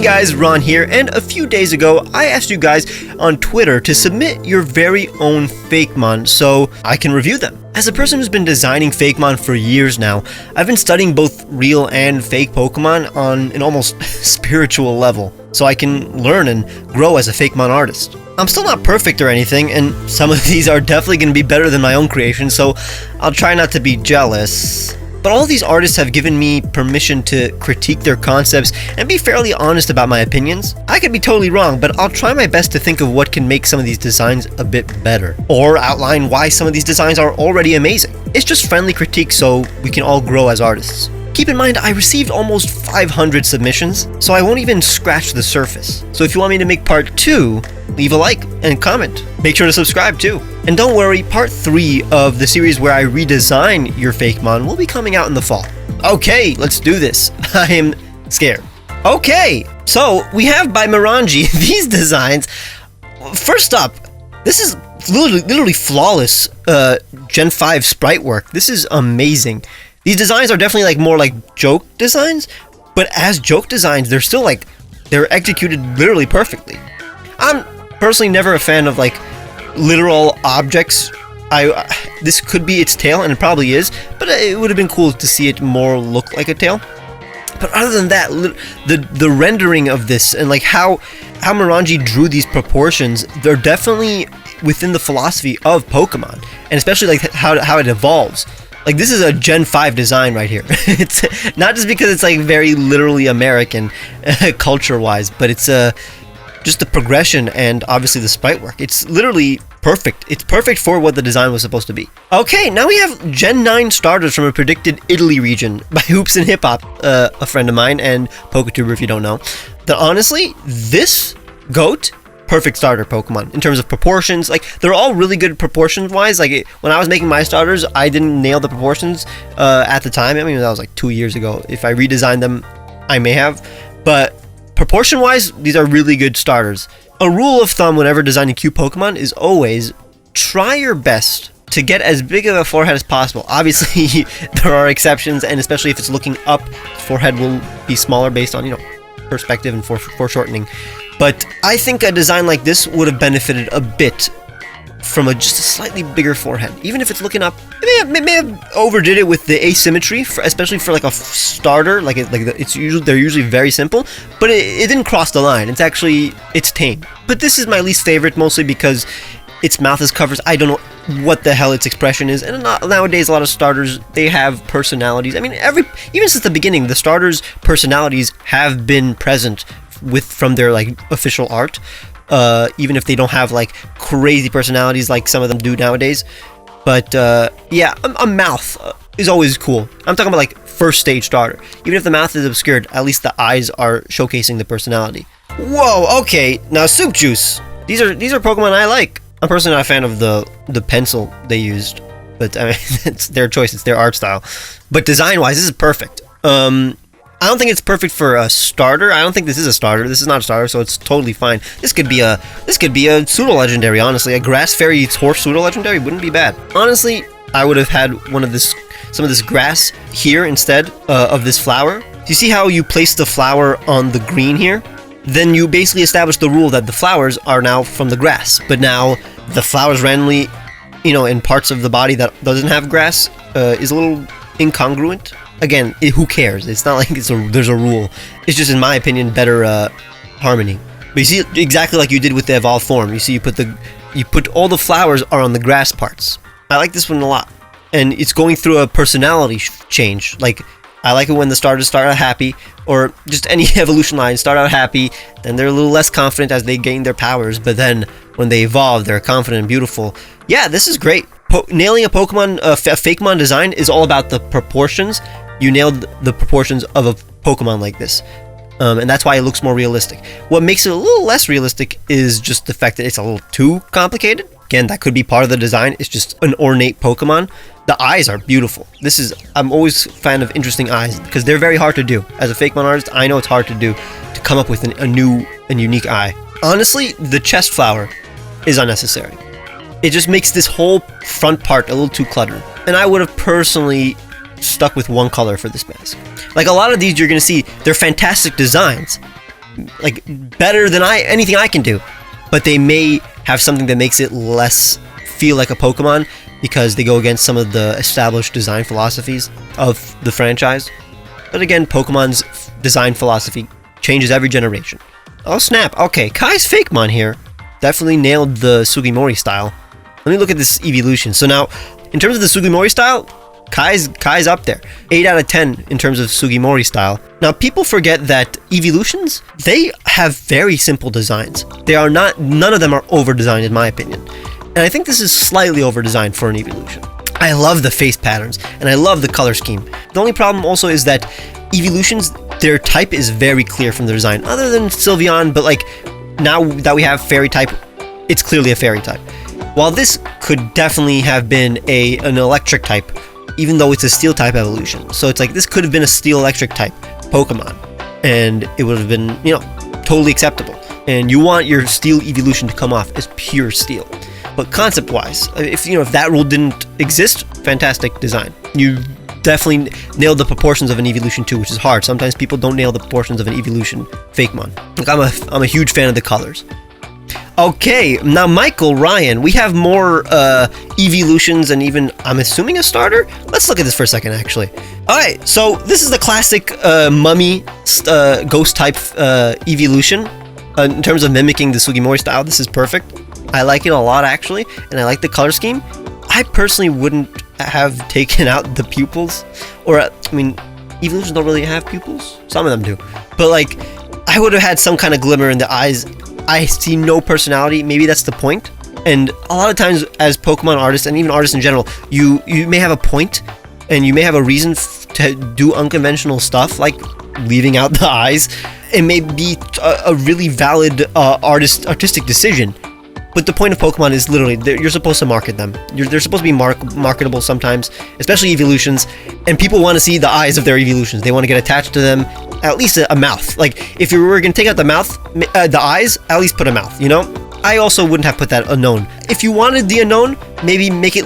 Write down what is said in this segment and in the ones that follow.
guys, Ron here, and a few days ago I asked you guys on Twitter to submit your very own Fakemon so I can review them. As a person who's been designing Fakemon for years now, I've been studying both real and fake Pokemon on an almost spiritual level, so I can learn and grow as a Fakemon artist. I'm still not perfect or anything, and some of these are definitely going to be better than my own creation, so I'll try not to be jealous. But all these artists have given me permission to critique their concepts and be fairly honest about my opinions. I could be totally wrong, but I'll try my best to think of what can make some of these designs a bit better, or outline why some of these designs are already amazing. It's just friendly critique so we can all grow as artists. Keep in mind, I received almost 500 submissions, so I won't even scratch the surface. So if you want me to make part 2, leave a like and comment. Make sure to subscribe too. And don't worry, part 3 of the series where I redesign your Fakemon will be coming out in the fall. Okay, let's do this. I am scared. Okay, so we have by Miranji these designs. First up, this is literally flawless Gen 5 sprite work. This is amazing. These designs are definitely more like joke designs, but as joke designs, they're still they're executed literally perfectly. I'm personally never a fan of literal objects. This could be its tail, and it probably is, but it would have been cool to see it more look like a tail. But other than that, the rendering of this and how Miranji drew these proportions, they're definitely within the philosophy of Pokemon, and especially how it evolves. This is a Gen 5 design right here. It's not just because it's very literally American culture-wise, but it's just the progression and obviously the sprite work. It's literally perfect. It's perfect for what the design was supposed to be. Okay, now we have Gen 9 starters from a predicted Italy region by Hoops and Hip Hop, a friend of mine, and PokeTuber if you don't know. Honestly, this GOAT, perfect starter Pokemon in terms of proportions. They're all really good proportions wise. When I was making my starters, I didn't nail the proportions at the time. I mean, that was 2 years ago. If I redesigned them, I may have, but proportion wise, these are really good starters. A rule of thumb whenever designing cute Pokemon is always try your best to get as big of a forehead as possible. Obviously there are exceptions, and especially if it's looking up, forehead will be smaller based on perspective and foreshortening. But I think a design like this would have benefited a bit from just a slightly bigger forehead. Even if it's looking up, it may have overdid it with the asymmetry, especially for a starter. They're usually very simple, but it didn't cross the line. It's tame. But this is my least favorite, mostly because its mouth is covered. I don't know what the hell its expression is, and nowadays a lot of starters, they have personalities. I mean, even since the beginning, the starters' personalities have been present from their official art, even if they don't have crazy personalities like some of them do nowadays. But yeah, a mouth is always cool. I'm talking about first stage starter. Even if the mouth is obscured, at least the eyes are showcasing the personality. Whoa, okay, now Soup Juice. These are Pokemon I like. I'm personally not a fan of the pencil they used, but I mean, it's their choice, it's their art style. But design wise, this is perfect. I don't think it's perfect for a starter. I don't think this is a starter. This is not a starter, so it's totally fine. This could be a pseudo legendary. Honestly, a grass fairy horse pseudo legendary wouldn't be bad. Honestly, I would have had some of this grass here instead of this flower. You see how you place the flower on the green here? Then you basically establish the rule that the flowers are now from the grass. But now the flowers randomly, in parts of the body that doesn't have grass, is a little incongruent. Again, who cares? It's not there's a rule. It's just, in my opinion, better harmony. But you see, exactly like you did with the evolved form. You see, you put all the flowers are on the grass parts. I like this one a lot, and it's going through a personality change. I like it when the starters start out happy, or just any evolution line start out happy, then they're a little less confident as they gain their powers, but then when they evolve, they're confident and beautiful. Yeah, this is great. Nailing a Pokemon, a Fakemon design is all about the proportions. You nailed the proportions of a Pokemon like this, and that's why it looks more realistic. What makes it a little less realistic is just the fact that it's a little too complicated. Again, that could be part of the design. It's just an ornate Pokemon. The eyes are beautiful. I'm always a fan of interesting eyes because they're very hard to do. As a Fakemon artist, I know it's hard to do, to come up with a new and unique eye. Honestly, the chest flower is unnecessary. It just makes this whole front part a little too cluttered. And I would have personally stuck with one color for this mask. A lot of these you're going to see, they're fantastic designs, like better than anything I can do, but they may have something that makes it less feel like a Pokemon because they go against some of the established design philosophies of the franchise. But again, Pokemon's design philosophy changes every generation. Oh snap, okay, Kai's Fakemon here definitely nailed the Sugimori style. Let me look at this evolution. So now, in terms of the Sugimori style, Kai's up there. 8 out of 10 in terms of Sugimori style. Now, people forget that evolutions, they have very simple designs. None of them are over-designed in my opinion. And I think this is slightly over-designed for an evolution. I love the face patterns, and I love the color scheme. The only problem also is that evolutions, their type is very clear from the design, other than Sylveon, but like, now that we have fairy type, it's clearly a fairy type. While this could definitely have been an electric type, even though it's a steel type evolution. So it's like, this could have been a steel electric type Pokemon, and it would have been, totally acceptable. And you want your steel evolution to come off as pure steel. But concept-wise, if that rule didn't exist, fantastic design. You definitely nailed the proportions of an evolution too, which is hard. Sometimes people don't nail the proportions of an evolution Fakemon. Like, I'm a huge fan of the colors. Okay, now Michael, Ryan, we have more evolutions and even, I'm assuming, a starter? Let's look at this for a second, actually. Alright, so this is the classic mummy ghost type evolution. In terms of mimicking the Sugimori style, this is perfect. I like it a lot, actually, and I like the color scheme. I personally wouldn't have taken out the pupils, or, evolutions don't really have pupils. Some of them do. But, like, I would have had some kind of glimmer in the eyes. I see no personality. Maybe that's the point. And a lot of times, as Pokemon artists, and even artists in general, you may have a point, and you may have a reason to do unconventional stuff, like leaving out the eyes. It may be a really valid artistic decision. But the point of Pokemon is literally, you're supposed to market them. They're supposed to be marketable sometimes, especially evolutions, and people want to see the eyes of their evolutions. They want to get attached to them, at least a mouth. Like, if you were going to take out the mouth, the eyes, at least put a mouth, I also wouldn't have put that unknown. If you wanted the unknown, maybe make it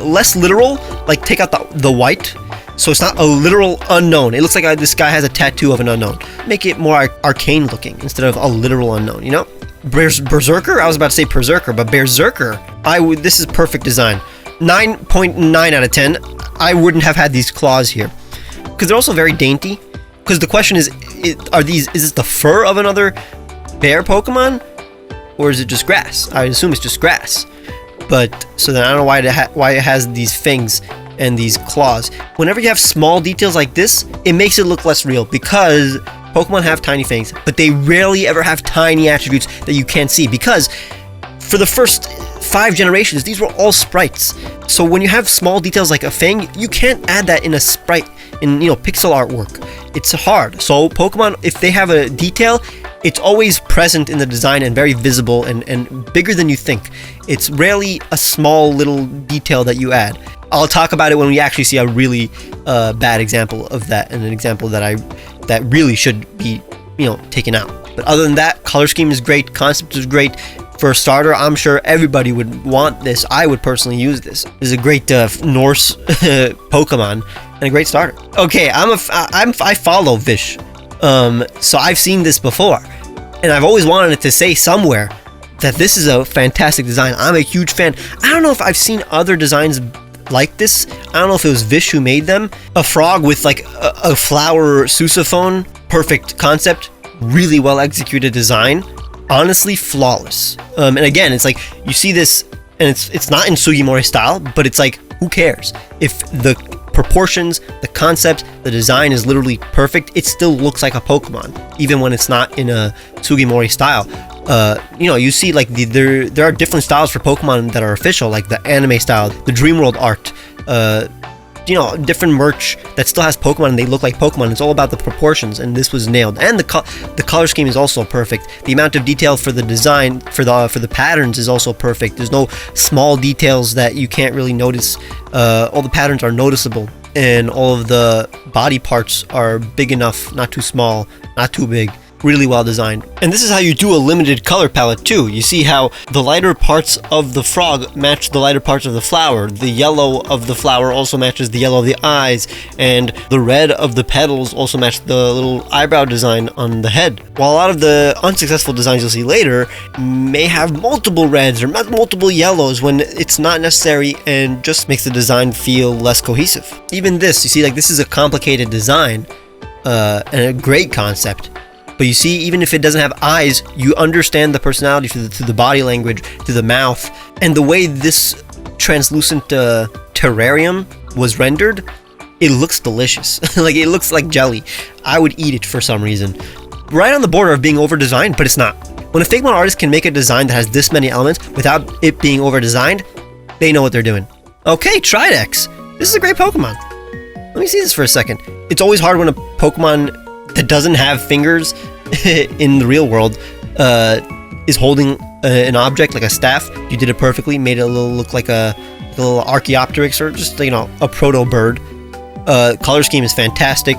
less literal, like take out the white, so it's not a literal unknown. It looks like this guy has a tattoo of an unknown. Make it more arcane looking instead of a literal unknown, Berserker? I was about to say Berserker, but Berserker, this is perfect design. 9.9 out of 10. I wouldn't have had these claws here. Because they're also very dainty. Because the question is this the fur of another bear Pokemon? Or is it just grass? I assume it's just grass. But, so then I don't know why it has these fangs and these claws. Whenever you have small details like this, it makes it look less real, because Pokemon have tiny fangs, but they rarely ever have tiny attributes that you can't see, because for the first 5 generations, these were all sprites. So when you have small details like a fang, you can't add that in a sprite, in pixel artwork. It's hard. So Pokemon, if they have a detail, it's always present in the design and very visible and bigger than you think. It's rarely a small little detail that you add. I'll talk about it when we actually see a really bad example of that, and an example that really should be, taken out. But other than that, color scheme is great, concept is great. For a starter, I'm sure everybody would want this. I would personally use this. This is a great Norse Pokemon and a great starter. Okay, I follow Vish, so I've seen this before, and I've always wanted it to say somewhere that this is a fantastic design. I'm a huge fan. I don't know if I've seen other designs like this. I don't know if it was Vish who made them. A frog with like a flower sousaphone. Perfect concept. Really well executed design. Honestly, flawless. And again, it's like, you see this, and it's not in Sugimori style, but it's like, who cares? If the proportions, the concept, the design is literally perfect, it still looks like a Pokemon, even when it's not in a Sugimori style. You see like there are different styles for Pokemon that are official, like the anime style, the Dreamworld art, different merch that still has Pokemon and they look like Pokemon. It's all about the proportions, and this was nailed. And the color scheme is also perfect. The amount of detail for the design, for the patterns, is also perfect. There's no small details that you can't really notice. All the patterns are noticeable, and all of the body parts are big enough, not too small, not too big. really well designed. And this is how you do a limited color palette too. You see how the lighter parts of the frog match the lighter parts of the flower. The yellow of the flower also matches the yellow of the eyes, and the red of the petals also match the little eyebrow design on the head. While a lot of the unsuccessful designs you'll see later may have multiple reds or multiple yellows when it's not necessary and just makes the design feel less cohesive. Even this, you see, like, this is a complicated design and a great concept. But you see, even if it doesn't have eyes, you understand the personality through the body language, through the mouth, and the way this translucent terrarium was rendered, it looks delicious. Like, it looks like jelly. I would eat it for some reason. Right on the border of being over-designed, but it's not. When a Fakemon artist can make a design that has this many elements without it being over-designed, they know what they're doing. Okay, Tridex. This is a great Pokemon. Let me see this for a second. It's always hard when a Pokemon that doesn't have fingers in the real world is holding an object like a staff. You did it perfectly, made it look like a little Archaeopteryx or just, you know, a proto bird. Color scheme is fantastic.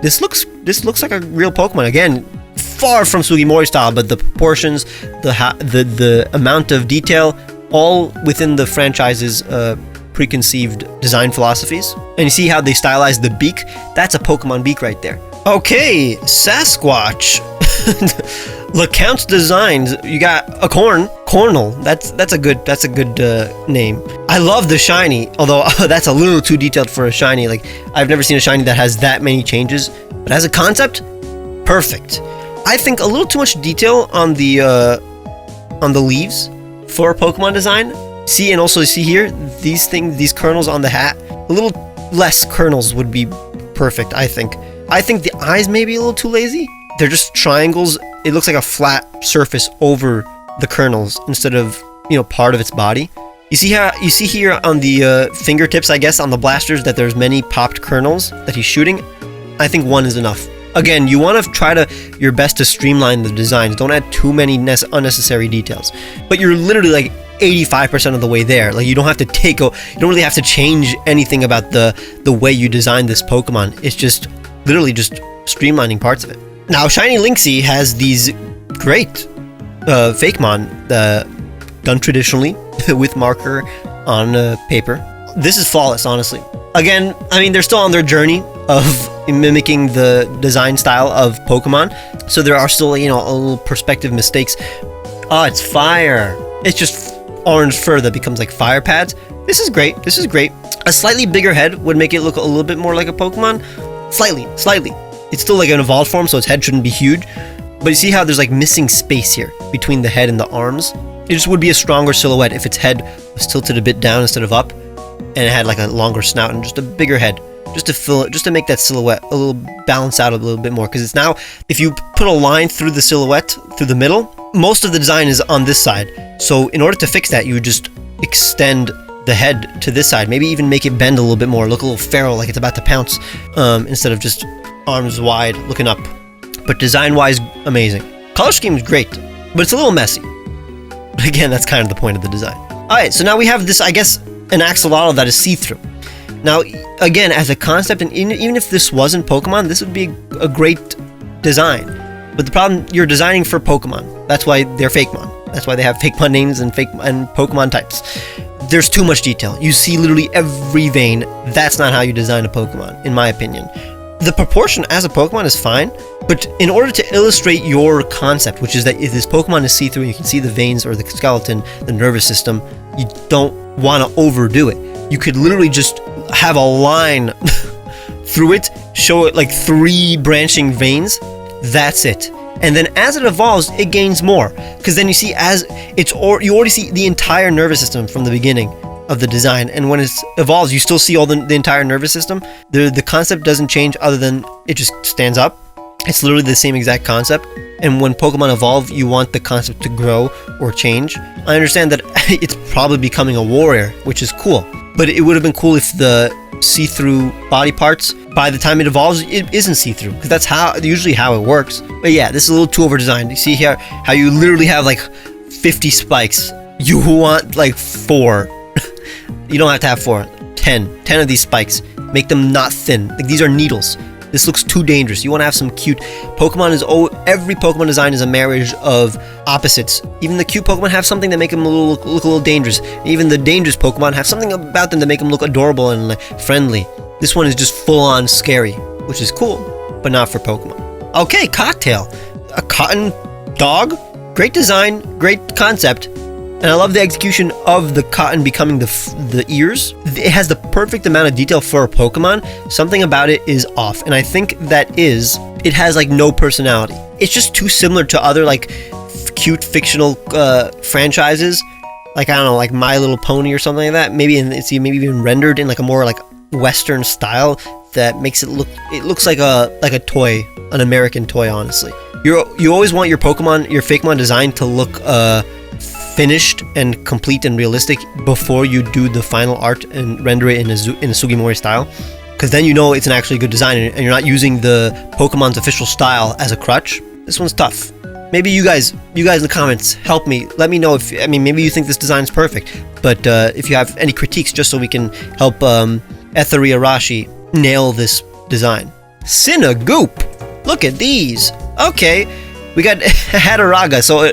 This looks like a real Pokemon. Again, far from Sugimori style, but the proportions, the amount of detail, all within the franchise's preconceived design philosophies. And you see how they stylized the beak? That's a Pokemon beak right there. Okay, Sasquatch. LeCount's designs. You got a Cornel. That's a good name. I love the shiny, although that's a little too detailed for a shiny. Like, I've never seen a shiny that has that many changes. But as a concept, perfect. I think a little too much detail on the leaves for a Pokemon design. See, and also see here, these kernels on the hat. A little less kernels would be perfect, I think. I think the eyes may be a little too lazy. They're just triangles. It looks like a flat surface over the kernels instead of, you know, part of its body. You see here on the fingertips, I guess, on the blasters, that there's many popped kernels that he's shooting. I think one is enough. Again, you want to try your best to streamline the designs. Don't add too many unnecessary details. But you're literally like 85% of the way there. Like, you don't have to you don't really have to change anything about the way you designed this Pokemon. It's just literally just streamlining parts of it. Now, Shiny Linksy has these great Fakemon done traditionally with marker on paper. This is flawless, honestly. Again, I mean, they're still on their journey of mimicking the design style of Pokemon, so there are still, you know, a little perspective mistakes. Oh, it's fire. It's just orange fur that becomes like fire pads. This is great. This is great. A slightly bigger head would make it look a little bit more like a Pokemon. Slightly. It's still like an evolved form, so its head shouldn't be huge. But you see how there's like missing space here between the head and the arms? It just would be a stronger silhouette if its head was tilted a bit down instead of up, and it had like a longer snout and just a bigger head, just to make that silhouette a little balance out a little bit more. Because it's now, if you put a line through the silhouette through the middle, most of the design is on this side. So in order to fix that, you would just extend the head to this side, maybe even make it bend a little bit more, look a little feral, like it's about to pounce, instead of just arms wide looking up. But design wise, amazing. Color scheme is great, but it's a little messy. But again, that's kind of the point of the design. Alright, so now we have this, I guess, an axolotl that is see-through. Now, again, as a concept, and even if this wasn't Pokemon, this would be a great design. But the problem, you're designing for Pokemon. That's why they're Fakemon. That's why they have Fakemon names and Pokemon types. There's too much detail. You see literally every vein. That's not how you design a Pokemon, in my opinion. The proportion as a Pokemon is fine, but in order to illustrate your concept, which is that if this Pokemon is see-through, you can see the veins or the skeleton, the nervous system, you don't want to overdo it. You could literally just have a line through it, show it like 3 branching veins. That's it. And then as it evolves, it gains more. Because then you see you already see the entire nervous system from the beginning of the design, and when it evolves, you still see all the entire nervous system. The concept doesn't change other than it just stands up. It's literally the same exact concept. And when Pokemon evolve, you want the concept to grow or change. I understand that it's probably becoming a warrior, which is cool. But it would have been cool if the see-through body parts, by the time it evolves, it isn't see-through, because that's usually how it works. But yeah, this is a little too over-designed. You see here how you literally have like 50 spikes. You want like 4. You don't have to have 4. 10 of these spikes. Make them not thin. Like, these are needles. This looks too dangerous. You want to have some cute Pokemon. Every Pokemon design is a marriage of opposites. Even the cute Pokemon have something that make them look a little dangerous. Even the dangerous Pokemon have something about them that make them look adorable and friendly. This one is just full-on scary, which is cool, but not for Pokemon. Okay, Cocktail. A cotton dog. Great design, great concept. And I love the execution of the cotton becoming the ears. It has the perfect amount of detail for a Pokemon. Something about it is off. And I think it has like no personality. It's just too similar to other like cute fictional franchises. Like, I don't know, like My Little Pony or something like that. Maybe maybe even rendered in like a more like Western style that makes it looks like a toy, an American toy, honestly. You always want your Fakemon design to look finished and complete and realistic before you do the final art and render it in a Sugimori style, because then you know it's an actually good design and you're not using the Pokemon's official style as a crutch. This one's tough. Maybe you guys in the comments help me. Let me know maybe you think this design's perfect, but if you have any critiques, just so we can help Etheri Arashi nail this design. Cinegoop. Look at these. Okay, we got Hataraga. So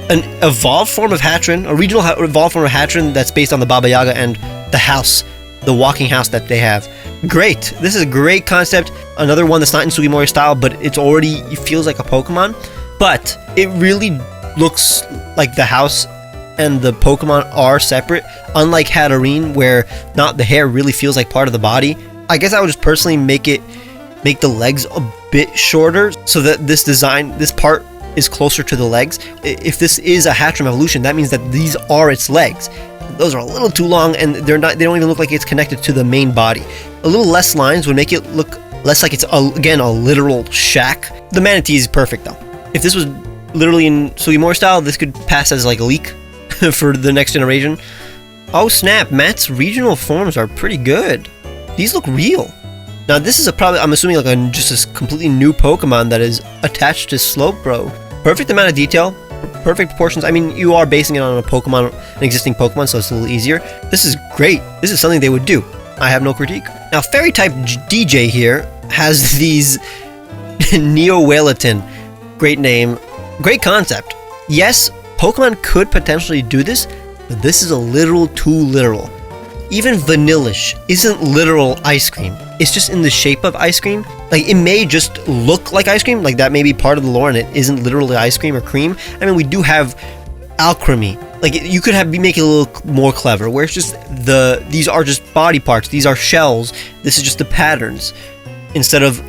an evolved form of Hatron, a regional evolved form of Hatron that's based on the Baba Yaga and the walking house that they have. Great. This is a great concept. Another one that's not in Sugimori style, but it feels like a Pokemon. But it really looks like the house and the Pokemon are separate, unlike Hatterene, where the hair really feels like part of the body. I guess I would just personally make the legs a bit shorter so that this part is closer to the legs. If this is a Hatcham evolution, that means that these are its legs. Those are a little too long, and they don't even look like it's connected to the main body. A little less lines would make it look less like it's a literal shack. The Manatee is perfect though. If this was literally in Sugimori style, this could pass as like a leak for the next generation. Oh snap, Matt's regional forms are pretty good. These look real. Now this is I'm assuming like just a completely new Pokemon that is attached to Slowbro. Perfect amount of detail, perfect proportions. I mean, you are basing it on an existing Pokemon, so it's a little easier. This is great. This is something they would do. I have no critique. Now Fairy-type DJ here has these Neo-Whaleton. Great name, great concept. Yes, Pokemon could potentially do this, but this is a little too literal. Even Vanillish isn't literal ice cream. It's just in the shape of ice cream. Like, it may just look like ice cream, like that may be part of the lore and it isn't literally ice cream or cream. I mean, we do have alchemy. Like, you could make it a little more clever, where it's just these are just body parts, these are shells, this is just the patterns, instead of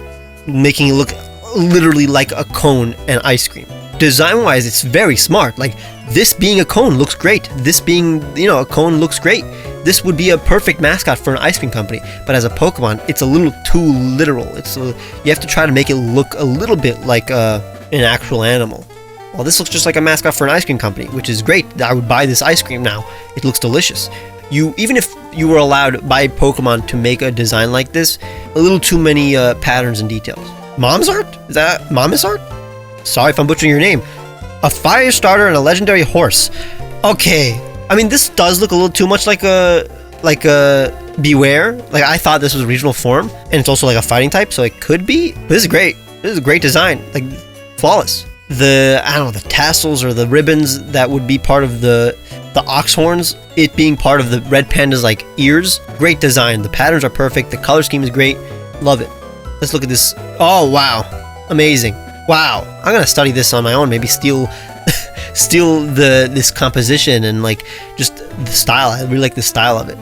making it look literally like a cone and ice cream. Design-wise, it's very smart. Like, this being a cone looks great. This being, a cone looks great. This would be a perfect mascot for an ice cream company, but as a Pokemon, it's a little too literal. You have to try to make it look a little bit like an actual animal. Well, this looks just like a mascot for an ice cream company, which is great. I would buy this ice cream now. It looks delicious. Even if you were allowed by Pokemon to make a design like this, a little too many patterns and details. Mom's art? Is that Mama's art? Sorry if I'm butchering your name. A fire starter and a legendary horse. Okay. I mean, this does look a little too much like a Beware. Like, I thought this was a regional form, and it's also like a fighting type, so it could be. But this is great. This is a great design. Like, flawless. The tassels or the ribbons that would be part of the ox horns, it being part of the red panda's like ears. Great design. The patterns are perfect. The color scheme is great. Love it. Let's look at this. Oh, wow. Amazing. Wow. I'm gonna study this on my own. Maybe steal this composition and like just the style. I really like the style of it.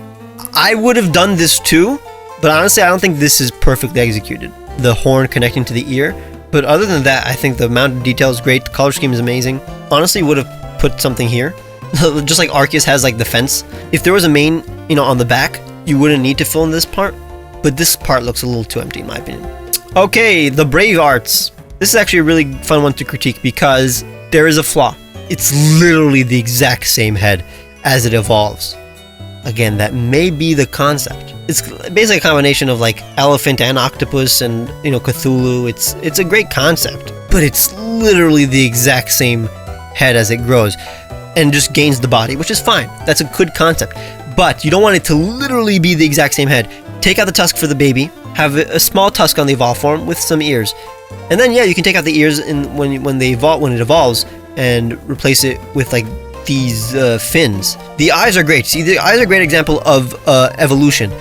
I would have done this too, but honestly I don't think this is perfectly executed. The horn connecting to the ear. But other than that, I think the amount of detail is great. The color scheme is amazing. Honestly, would have put something here. Just like Arceus has like the fence. If there was a mane, on the back, you wouldn't need to fill in this part. But this part looks a little too empty in my opinion. Okay, the Brave Arts. This is actually a really fun one to critique because there is a flaw. It's literally the exact same head as it evolves. Again, that may be the concept. It's basically a combination of like elephant and octopus and Cthulhu. It's a great concept, but it's literally the exact same head as it grows and just gains the body, which is fine. That's a good concept, but you don't want it to literally be the exact same head. Take out the tusk for the baby, have a small tusk on the evolve form with some ears. And then yeah, you can take out the ears when it evolves and replace it with like these fins. The eyes are great. See, the eyes are a great example of evolution.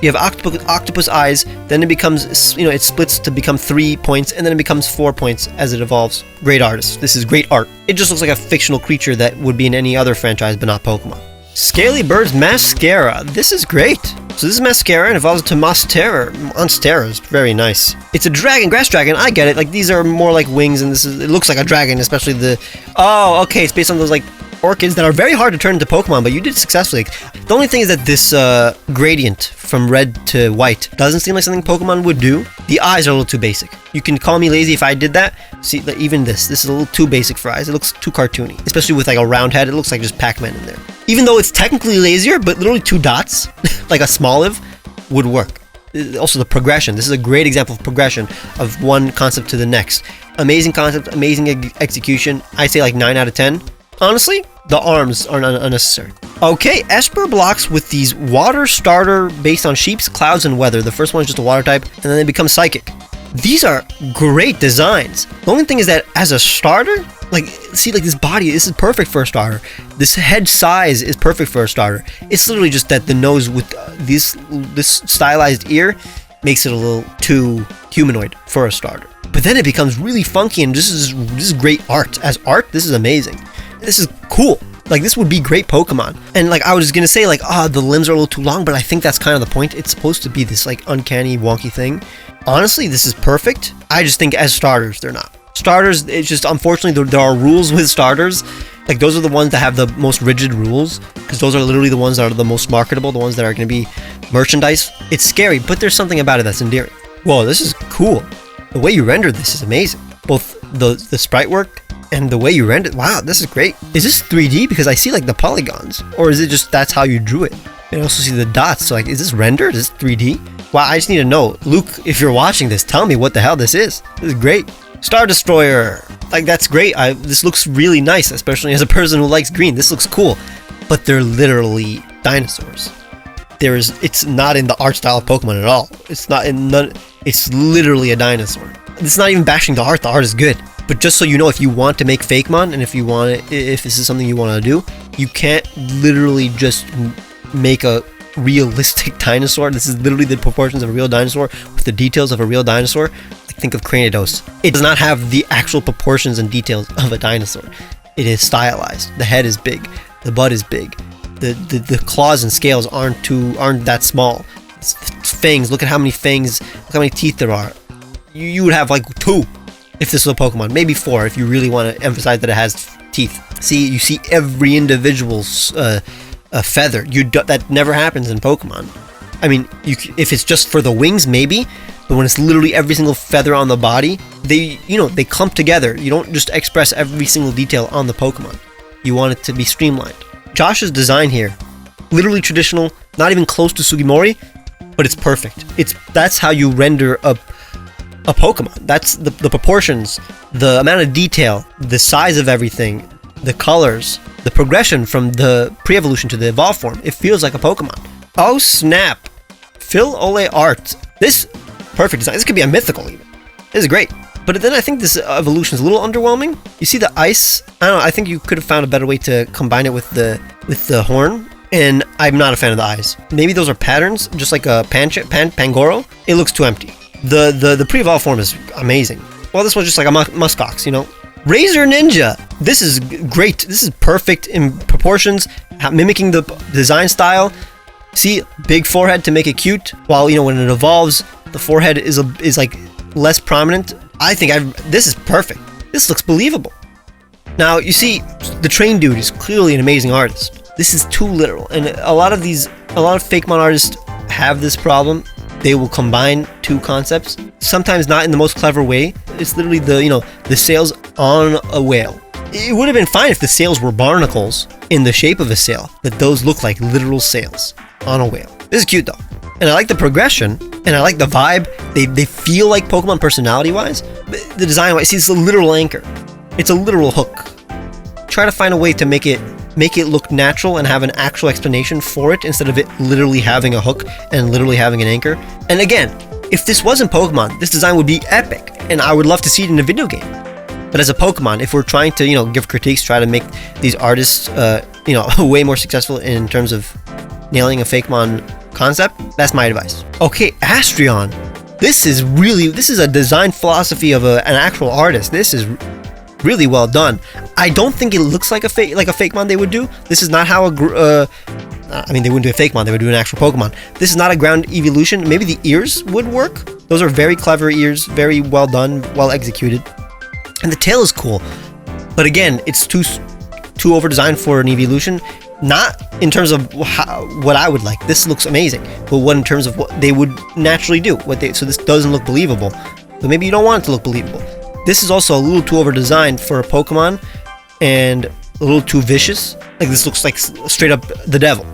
You have octopus eyes, then it becomes, it splits to become 3 points, and then it becomes 4 points as it evolves. Great artist. This is great art. It just looks like a fictional creature that would be in any other franchise, but not Pokemon. Scaly Bird's Mascara. This is great. So this is Mascara and evolves to Monstera. Monstera is very nice. It's a dragon, grass dragon. I get it. Like, these are more like wings, and it looks like a dragon, especially the... Oh, okay. It's based on those, like, orchids that are very hard to turn into Pokemon, but you did successfully. The only thing is that this gradient from red to white doesn't seem like something Pokemon would do. The eyes are a little too basic. You can call me lazy if I did that. See, like, even this is a little too basic for eyes. It looks too cartoony, especially with like a round head. It looks like just Pac-Man in there. Even though it's technically lazier, but literally 2 dots, like a Smoliv, would work. Also the progression. This is a great example of progression of one concept to the next. Amazing concept, amazing execution. I say like 9 out of 10. Honestly, the arms are unnecessary. Okay, Esper blocks with these water starter based on sheeps, clouds, and weather. The first one is just a water type, and then they become psychic. These are great designs. The only thing is that as a starter, like, see, like this body, this is perfect for a starter. This head size is perfect for a starter. It's literally just that the nose with this stylized ear makes it a little too humanoid for a starter. But then it becomes really funky, and this is great art. As art, this is amazing. This is cool. Like, this would be great Pokemon. And like, I was gonna say like, the limbs are a little too long, but I think that's kind of the point. It's supposed to be this like uncanny, wonky thing. Honestly, this is perfect. I just think as starters, they're not. Starters, it's just, unfortunately, there are rules with starters. Like, those are the ones that have the most rigid rules, because those are literally the ones that are the most marketable, the ones that are going to be merchandise. It's scary, but there's something about it that's endearing. Whoa, this is cool. The way you rendered this is amazing. Both the sprite work and the way you rendered. Wow, this is great. Is this 3D? Because I see like the polygons, or is it just that's how you drew it? I also see the dots. So like, is this rendered? Is this 3D? Wow, I just need to know. Luke, if you're watching this, tell me what the hell this is. This is great. Star Destroyer. Like, that's great. This looks really nice, especially as a person who likes green. This looks cool. But they're literally dinosaurs. It's not in the art style of Pokemon at all. It's not in none. It's literally a dinosaur. It's not even bashing the art. The art is good. But just so you know, if you want to make Fakemon, and if this is something you want to do, you can't literally just make a realistic dinosaur. This is literally the proportions of a real dinosaur with the details of a real dinosaur. Like, think of Cranidos. It does not have the actual proportions and details of a dinosaur. It is stylized. The head is big. The butt is big. The claws and scales aren't that small. It's fangs. Look at how many fangs. Look how many teeth there are. You would have like 2 if this was a Pokemon. Maybe 4 if you really want to emphasize that it has teeth. See, you see every individual's feather. That never happens in Pokemon. I mean, if it's just for the wings, maybe. But when it's literally every single feather on the body, they clump together. You don't just express every single detail on the Pokemon. You want it to be streamlined. Josh's design here, literally traditional, not even close to Sugimori, but it's perfect. That's how you render a Pokemon. That's the proportions, the amount of detail, the size of everything, the colors, the progression from the pre-evolution to the evolved form. It feels like a Pokemon. Oh snap! Phil Ole art. This perfect design. This could be a mythical even. This is great. But then I think this evolution is a little underwhelming. You see the ice? I don't know. I think you could have found a better way to combine it with the horn. And I'm not a fan of the eyes. Maybe those are patterns, just like a Pangoro. It looks too empty. The pre-evolved form is amazing. Well, this was just like a muskox, Razor Ninja. This is great. This is perfect in proportions, mimicking the design style. See, big forehead to make it cute. While when it evolves, the forehead is like less prominent. I think this is perfect. This looks believable. Now you see, the train dude is clearly an amazing artist. This is too literal, and a lot of Fakemon artists have this problem. They will combine 2 concepts, sometimes not in the most clever way. It's literally the sails on a whale. It would have been fine if the sails were barnacles in the shape of a sail, but those look like literal sails on a whale. This is cute though. And I like the progression, and I like the vibe. They feel like Pokemon personality-wise. The design-wise, see, it's a literal anchor. It's a literal hook. Try to find a way to make it look natural and have an actual explanation for it, instead of it literally having a hook and literally having an anchor. And again, If this wasn't Pokemon, this design would be epic, and I would love to see it in a video game. But as a Pokemon, if we're trying to, give critiques, try to make these artists, way more successful in terms of nailing a Fakemon concept, that's my advice. Okay, Astrion. This is a design philosophy of an actual artist. This is really well done. I don't think it looks like a Fakemon they would do. This is not how they wouldn't do a Fakemon, they would do an actual Pokemon. This is not a ground evolution. Maybe the ears would work. Those are very clever ears, very well done, well executed. And the tail is cool. But again, it's too over-designed for an evolution. Not in terms of what I would like. This looks amazing. But what in terms of what they would naturally do. So this doesn't look believable. But maybe you don't want it to look believable. This is also a little too over-designed for a Pokemon. And a little too vicious. Like this looks like straight up the devil,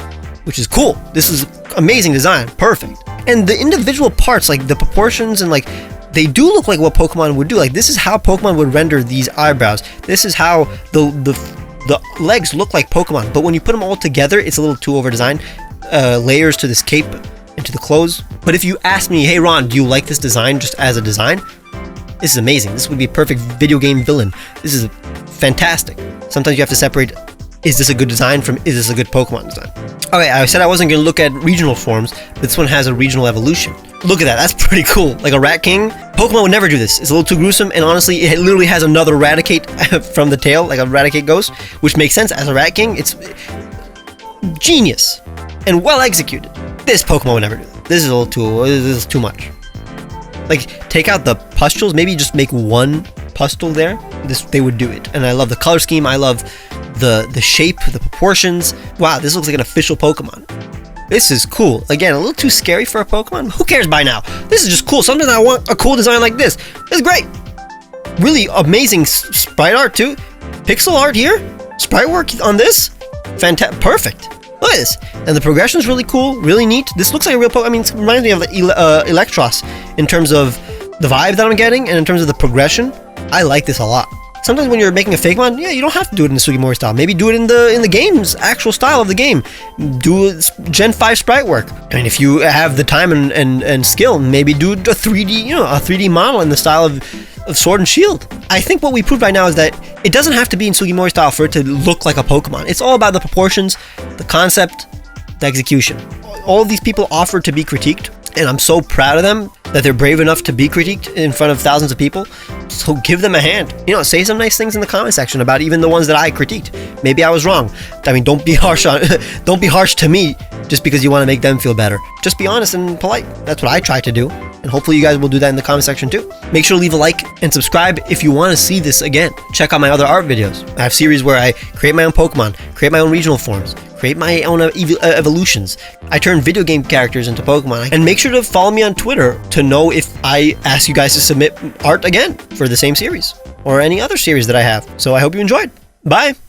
which is cool. This is amazing design, perfect. And the individual parts, like the proportions and they do look like what Pokemon would do. Like this is how Pokemon would render these eyebrows. This is how the legs look like Pokemon. But when you put them all together, it's a little too over designed. Layers to this cape and to the clothes. But if you ask me, hey Ron, do you like this design just as a design? This is amazing. This would be a perfect video game villain. This is fantastic. Sometimes you have to separate, is this a good design from, is this a good Pokemon design? Okay, I said I wasn't going to look at regional forms, but this one has a regional evolution. Look at that, that's pretty cool. Like a Rat King. Pokemon would never do this. It's a little too gruesome, and honestly, it literally has another Raticate from the tail, like a Raticate ghost, which makes sense. As a Rat King, it's genius and well executed. This Pokemon would never do that. This is too much. Like, take out the pustules, maybe just make one pustle there. They would do it. And I love the color scheme, I love the shape, the proportions. Wow, this looks like an official Pokemon. This is cool. Again, a little too scary for a Pokemon. Who cares by now? This is just cool. Sometimes I want a cool design like this. This is great. Really amazing sprite art too. Pixel art here. Sprite work on this. Fantastic. Perfect. Look at this. And the progression is really cool. Really neat. This looks like a real Pokemon. I mean, it reminds me of Electros in terms of the vibe that I'm getting and in terms of the progression. I like this a lot. Sometimes when you're making a Fakemon, yeah, you don't have to do it in the Sugimori style. Maybe do it in the game's actual style of the game. Do Gen 5 sprite work. And if you have the time and skill, maybe do a 3D model in the style of Sword and Shield. I think what we proved right now is that it doesn't have to be in Sugimori style for it to look like a Pokemon. It's all about the proportions, the concept, the execution. All of these people offered to be critiqued, and I'm so proud of them that they're brave enough to be critiqued in front of thousands of people. So give them a hand. Say some nice things in the comment section about even the ones that I critiqued. Maybe I was wrong. I mean, don't be harsh to me just because you want to make them feel better. Just be honest and polite. That's what I try to do. And hopefully you guys will do that in the comment section too. Make sure to leave a like and subscribe if you want to see this again. Check out my other art videos. I have series where I create my own Pokemon, create my own regional forms, create my own evolutions. I turn video game characters into Pokemon. And make sure to follow me on Twitter to know if I ask you guys to submit art again for the same series or any other series that I have. So I hope you enjoyed. Bye!